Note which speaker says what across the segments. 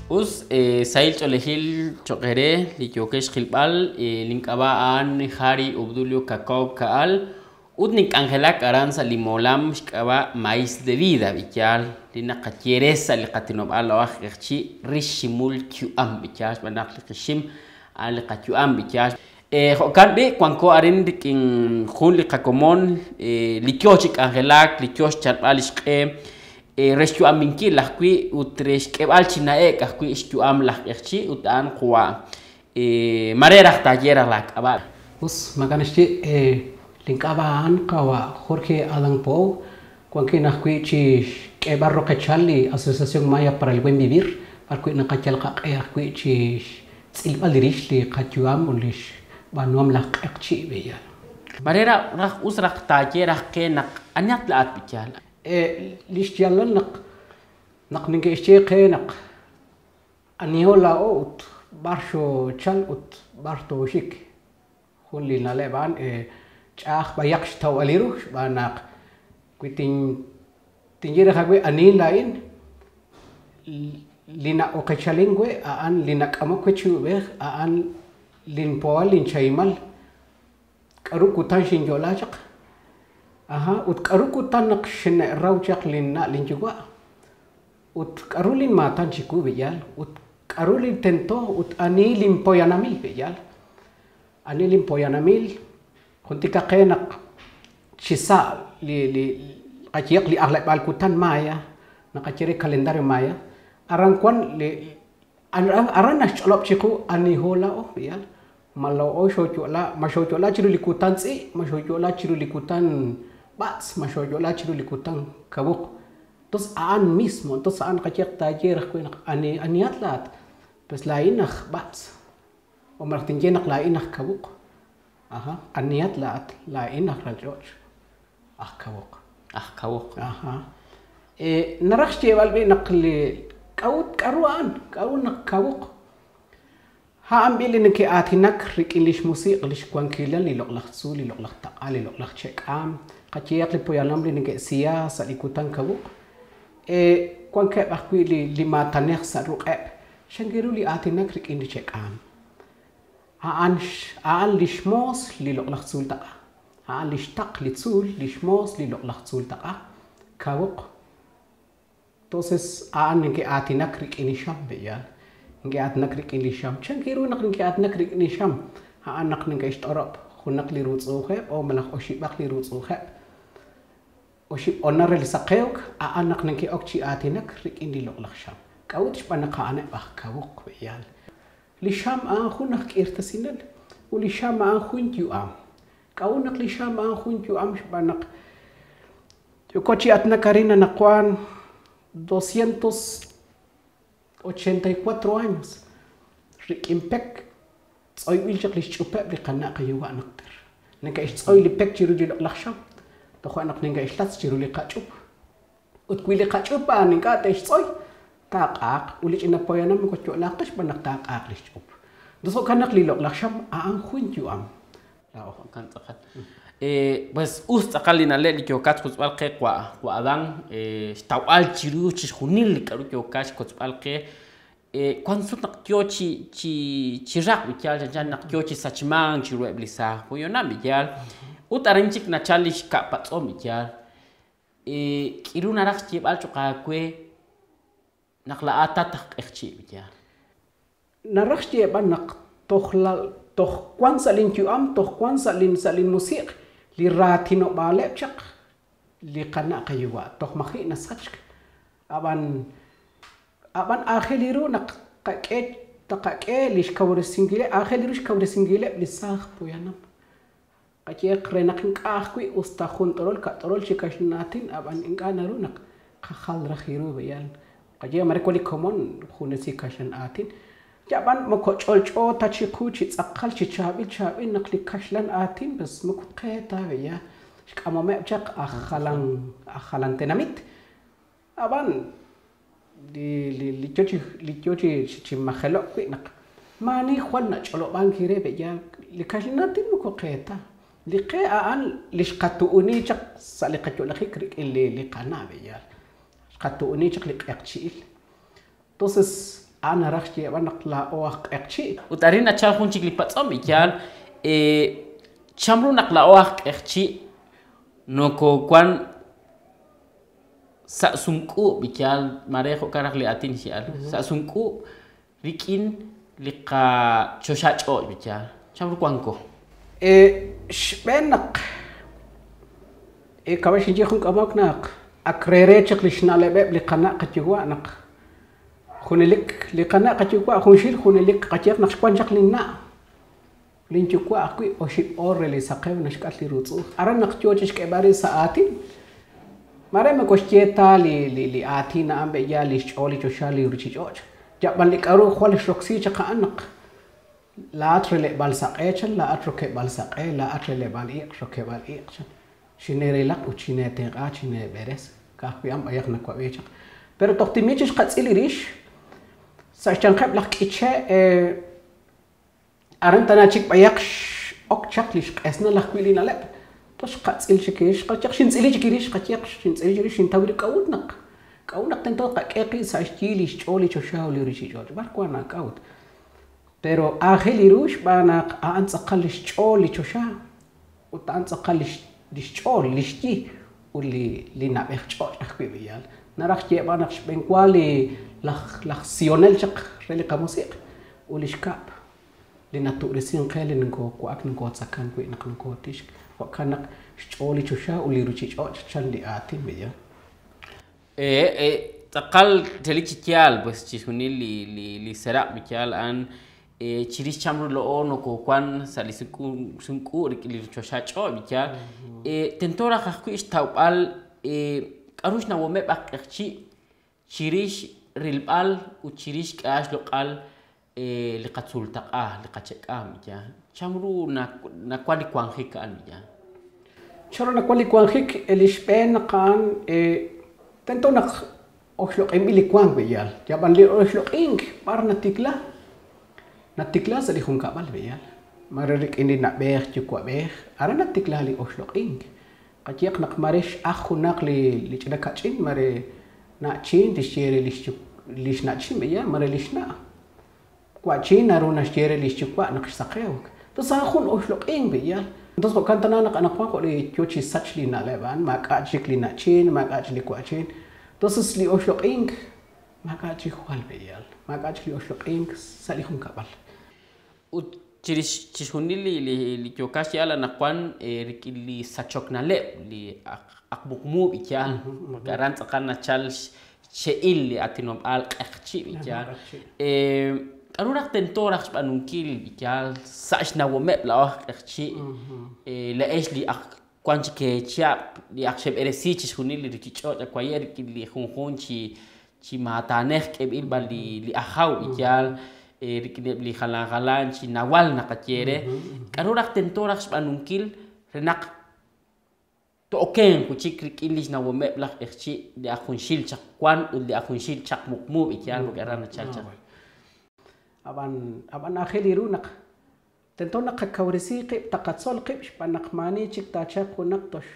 Speaker 1: Us Sail Cholehil Chokere, Likokesh Hilbal, Linkaba An, Hari, Obdulio Cacao Kaal, Udnik Angelak Aranza Limolam, Shkaba, Maíz de Vida, Vichal, Lina Katieresa, Lecatinob Aloach, Rishimul Kuam, Vichas, Banak Shim, Al Katuam, Vichas. Hokarbe, Quanco Arendik in Huli Kakomon, Likiochik Angelak, Likioch Chatalish. Restu aminki lahkui utres kebal chinae kahkui istu am lah erchi utan kuwa marerah tajera lak abad
Speaker 2: us maganesti linkaban kawa Jorge Adán Pou cuanque nahkui chi kebarro kachali Asociación Maya para el Buen Vivir parkui nakachal kahkui chi tsilbal dirish li kachuam ulish banuam lah erchi beya
Speaker 1: marera rah usrah tajera ke nak anyat laat bichal
Speaker 2: ليش يلا نق نجيشي قينق أني هلا أوت بارشو تشال أوت بارتو شيك خلي نلعبان أخ بياكش تو أليروش بانق كويتين تنجير خاوي أني لاين لينا أوكشالينغوي أن لينا كأمو كتشو بيخ أن لين بوال لين شايمال كارو كوتان شينجولاجق ut karukutan nak shene raujak linna linjugwa ut karulin matan chiku bejal ut karulin tento ut ani limpoyanamil bejal ani limpoyanamil kuntika kenak chisa li kajiak li aglek balkutan maya nakaciri kalendario maya arangkwan li aran nas cholop chiku ani hola oh bejal malau oh shojola mashojola chiru likutan si mashojola chiru likutan bats mashojola chiru likutan kabuk tos aan mismo tos aan kacek tajer kuenak ani aniatlat pues lainah bats o martinjenak lainah kabuk aha aniatlat lainah rajoj kabuk aha narakh chewal be nakli kaut karuan nak kabuk ha ambilin ke atinak rikilish musiq lish kwankilan li loqlaq suli loqlaq taqali loqlaq chekam kaciak li poyanam li nge siyasa ikutan kabuk kwanke bakwi li matanek sa ruqeb shangiru li atinak rikin li chekam aan lishmos li loqlaq sul taqa aan lishtaq li tsul lishmos li loqlaq sul taqa kabuk entonces aan nge atinak rikin sham beyal nge atinak rikin li sham shangiru nak nge atinak rikin sham aan nak nge ishtarab khunak li rutsuhe o malak oshibak li rutsuhe oshib onar li saqeok aanak nki okchi atinak rik indi loqlaq sham kawt shpanaka ana bah kawuk beyal li sham an khunak irtasinal u li sham an khunju am kawnak li sham an khunju am shpanak yokochi atna karina naqwan 284 años rik impek tsoy wilchak li chupep li qanaq yuwa naqtar nka ish tsoy li pek chiru di loqlaq sham تخو أنا قنينجا إشلات تشيرو لي قاتشوب وتقول لي قاتشوب بان نكات إيش صوي تاقاق وليش إن بوينا من كتشو لاقش بنك تاقاق ليش شوب دسو كان نقلي لو لخشم خون جو لا
Speaker 1: كان تقل بس أقلنا اللي كيوكات كتب القى وأذان استوال تشيرو تشخونين اللي كارو كيوكاش كتب القى كون صوت نقيو تشراق بيجال جان نقيو تشساتشمان تشيرو إبليسا ويونا بيجال utarinchik na chalish ka patso mijar kiru narak chib al chuka kwe nakla ata tak ekchi mijar
Speaker 2: narak chib an nak tokhla tokh kwan salin chu am tokh kwan salin musiq li ratino balep chak li qana qaywa tokh makhi na sachk aban akhiliru nak qaqet taqaqe lish kawr singile akhiliru kawr singile lisakh puyanam kaciak renak ingkah kui ustahun torol ka torol cikash natin aban ingkah narunak kakhal rakhiru bayan kaciak mereka di common khunasi kashan atin jaban mokocol co tachiku citsakal cicabi nakli kashlan atin bas mokqeta baya kama mecak akhalan tenamit aban di licoci cimakhelok kui nak mani khwan na colo bangkire baya likashlan natin mokqeta لقاء عن ليش قطوني شق سالقة لخيك اللي قناع بيال قطوني شق لقاء شيء توسس ana rakhti banak la oak ekchi
Speaker 1: utarin achal hun chik lipat som ikyal chamru nak la oak ekchi no ko kwan sa sumku bikyal mare ko karak li atin sial sa sumku rikin lika chosha cho bikyal chamru kwan ko
Speaker 2: shbenak kawash inji khun kamak nak akrere chak lishna lebe liqana qatjwa nak khunilik liqana qatjwa khunshil khunilik qatjak nak kwan chak linna linchukwa akui oshi orreli saqew nashkat li rutsu aran nak chochish ke bari saati mare me koshcheta li atina ambe ya li choli choshali ruchi choch jaban likaru khwal shoksi chaka anak la atrele bal saqechan la atroke bal saqe la atrele bal iq shoke bal iq shinere lak uchine tega chine beres ka khuyam ayak na kwa wechak pero toktimichis qatsili rish sa chanqab lak iche aran tanachik bayak ok chaklish qesna lak kwilina lep tosh qatsil shikish qachak shinzili chikirish qachak shinzili chikirish shintawir kaudnak tento qaqeqi sa chilish choli choshawli rishi chol barkwana kaud pero aheli rush banak an tsaqalish choli chosha utan tsaqalish dischol lishti uli lina bechol akhbiyal narakh je banak benkwali lakh sionel chak reli kamusik ulishkap lina turesin qelin ko ak ko tsakan ko nak ko tish wa kanak choli chusha uli ruchi chol chandi ati biya
Speaker 1: taqal telichial pues chisuni li serap bikyal an chiris chamru lo ono ko kwan sunku rikili chosha cho bikyal tentora khakku istawal qarush na wome baqchi chirish rilbal u chirish qash loqal liqatsul taqa liqacheka bikyal chamru na kwali kwanhik an bikyal
Speaker 2: choro na kwali kwanhik elishpen qan tentona okhloq emili kwang bikyal jaban li okhloq ing parna tikla natikla sa di khung kabal beyal mararik ini nak beh chukwa beh ara natikla li oshloq ing qatiq nak marish akhunak li chadaka chin mare na chin di shere lish na chin beyal mare lish na kwa chin aruna shere lish chukwa nak saqew to sa khun oshloq ing beyal dos ko kantana nak anak ko li chochi sach li na leban ma ka chik li na chin ma ka li kwa chin to sli oshloq ing ma ka chi khwal beyal ma ka chi oshloq ing sa li khung kabal
Speaker 1: chishuni li chokashi ala nakwan rikili sachok na le li akbukmu bikyal garan tsakan na chal sheil li atinom al qchi bikyal arurak tentorak spanunkil bikyal sash na womep la qchi la esh li kwan ke chap li aksheb eresi chishuni li rikicho kwayer li khunkhun chi matanek kebil bali li akhaw bikyal rikideb li khalan chi nawal nakachere karurak tentorak spanunkil renak to oken ku chik rikilis na wome blak ekchi di akhunshil chakwan ul di akhunshil chak mukmu ikyal bugarana chalcha
Speaker 2: aban akhiliru nak tentonak kawrisi qib taqatsol qib spanak mani chik ta chak kunak tosh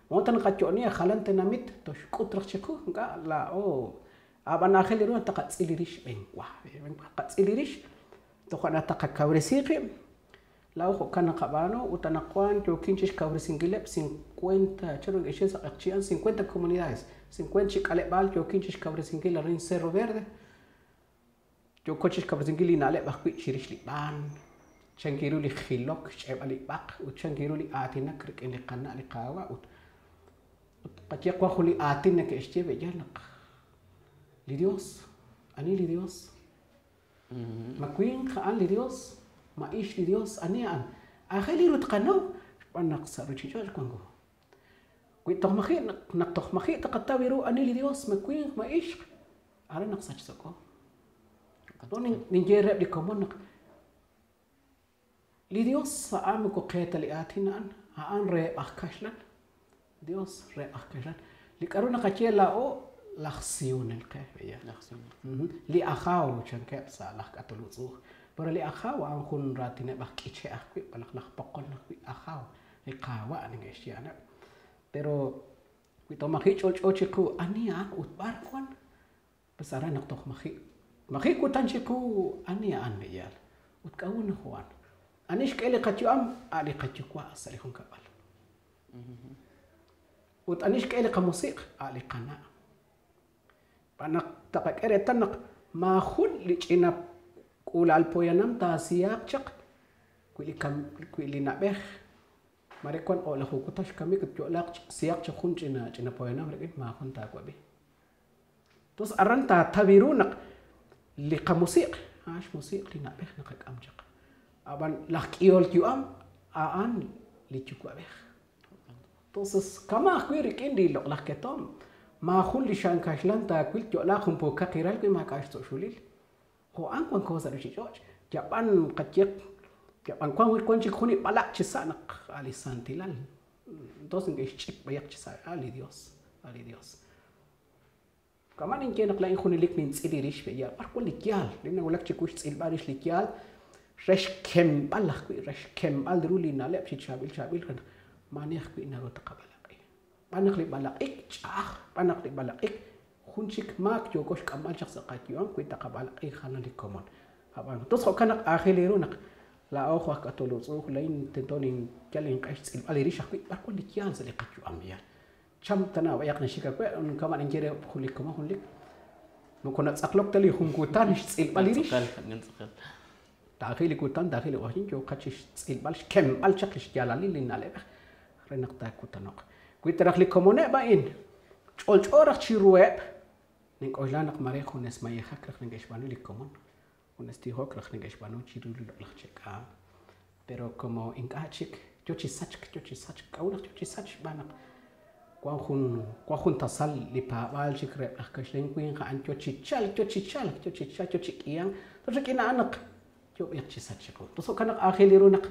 Speaker 2: montan qachoni khalan tenamit tosh kutrak chiku ga la o aban akhiliru taqatsilirish ben wah ben qatsilirish to khana taqakawrisiqi law kana qabano utanaqwan jokinchish kawrisingilep 50 chero geshes aqchian 50 comunidades 50 chikalebal jokinchish kawrisingil rin Cerro Verde jokochish kawrisingili nale baqwi chirish li ban changiru li khilok chebali baq u changiru li atina krik li qana li qawa qatiqwa khuli atina ke ishtebe janaq Lidios, ani lidios. Makwin khaan lidios, maish lidios ani an. Akhili rut qanaw, panak sa ruchicho kwango. Kwi tok makhi nak tok makhi taqatawiru ani lidios makwin maish. Ara nak sach sako. Don ninjere di komon nak. Lidios sa am ko qeta li atina an, aan re akhashlan. Dios re akhashlan. Likaruna qachela o lakhsiun alqahbiya li akhaw chankep sa lakh atulutsu pero li akhaw an khun ratine bakiche akwi balak lakh pokon akwi akhaw li qawa ani geshiana pero kwi to makhi chol chochiku ani ak utbar kon besara nak tok makhi Makikutan siku ani an biyal. Ut kaun huan. Anish kele kachuam ali kachukwa salihun kabal. Ut anish kele kamusik ali kana. Panak takakere tanak mahud li chinap ulal poyanam ta siyak chak kuili nabeh. Marekon olah hukutash kami ketjolak siyak chakun cina poyanam rekit mahun ta kwabi. Terus aran ta tabirunak li kamusik ash musik li nabeh nakak amjak. Aban lakiol juam aan li chukwa beh. Terus kama akwirik indi lok laketom. Ma khun li shan kashlan ta kwil jola khun po kakiral kwi ma kash to shulil. Ho an kwan ko zaru chichoj. Japan kacik. Japan kwan chik khuni balak chisa nak ali santilal. Entonces ngesh chik bayak chisa ali Dios. Ali Dios. Kaman inke nak lain khuni lik nin tsili rish be ya. Par kwan likyal. Lina ulak chikush tsil barish likyal. Resh kem balak kwi. Resh kem al ruli na lep chabil kan. Maniak kwi na rota kabala. Panak li balak ik panak li balak ik khunchik mak jogos kamal chak sakat yuang kuita kabalak ik khana li komon haban tos kanak akhiliru nak la okhwa katolus o lain tentonin kalin qash aliri shakwi bakon li kian sa li qatu ambiya cham tana wa yakna shika ko kaman injere khulik koma khulik no kona tsaklok tali khunkutan tsil aliri dakhili kutan dakhili wahin jo qachish tsil bal kem al chaklish jalali linale renak ta kutanok kuiterak li komone bain chol chiruep ning ojlanak mare khunes maye khakrak ningesh banu li komon khunes ti hokrak ningesh banu chiru lak cheka pero como ingachik chochi sach kaunak chochi sach banak kwa khun tasal li pa bal chikrep ak kashlen kuin kha an chochi chal chochi kiyang to kina anak chob yak chi sach ko to so kanak akhilirunak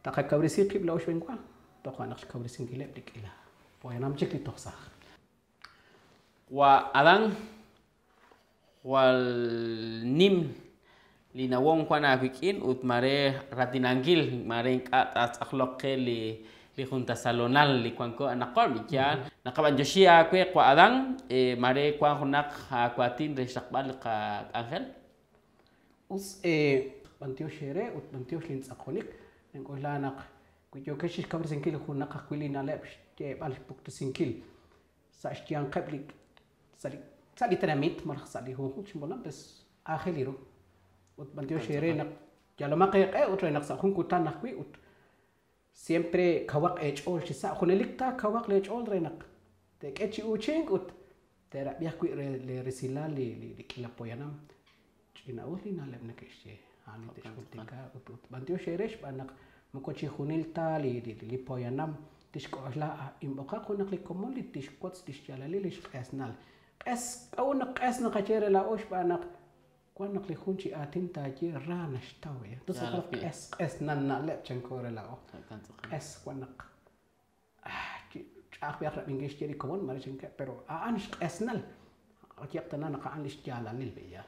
Speaker 2: takakawrisi qibla oshwen kwa to kanak kawrisin gilep dikila poyanam cek ditoksa.
Speaker 1: Wa adang wal nim lina wong kwana bikin ut mare ratinangil mare at akhlok ke li junta salonal li kwanko anakor mikyan nakaban josia kwe kwa adang mare kwan hunak kwatin de sakbal ka angel
Speaker 2: us bantio shere ut bantio lin tsakonik ngolanak kujo keshish kabr sinkil hunak akwilina lep ke bal pukta sinkil sa istian qablik sali tanamit mar sali ho chimbolam bes akhiliru ut bantio shere nak jalama qeq ut renak sa khun kutan nakwi ut siempre kawak ol chisa khunelikta kawak ol renak te kechi uching ut tera biakwi le resila li kila poyanam china ulina lem nakeshe ani te kutika ut bantio sheresh banak mukochi khunilta li poyanam tishkohla imboka kunak li komon li tishkots tishjalali li shqesnal qes kaunak qesna qachere la osh banak kunak li khunchi atin taji rana shtawe to so qes nanna le chankore la o qes kunak ach biak ingis jadi komon mari chenke pero an qesnal atiap tanana ka an lishjalali be ya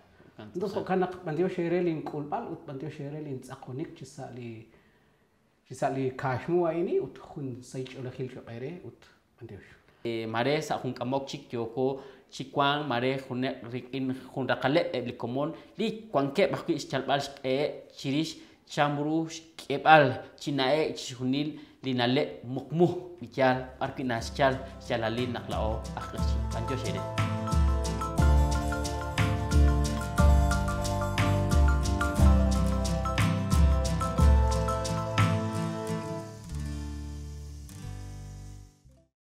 Speaker 2: to so kanak bandio sherelin kulbal ut bandio sherelin tsakonik Kisali kashmu ini ut khun saich ola khil shaqere ut bandiosh
Speaker 1: mare sa khun kamok chik yoko chikwang mare khun rikin khun rakale li komon li kwangke bakki ischalbal chirish chamru kebal chinae chunil linale mukmuh bikyal arkinas chal chalalin naklao akhir bandiosh ere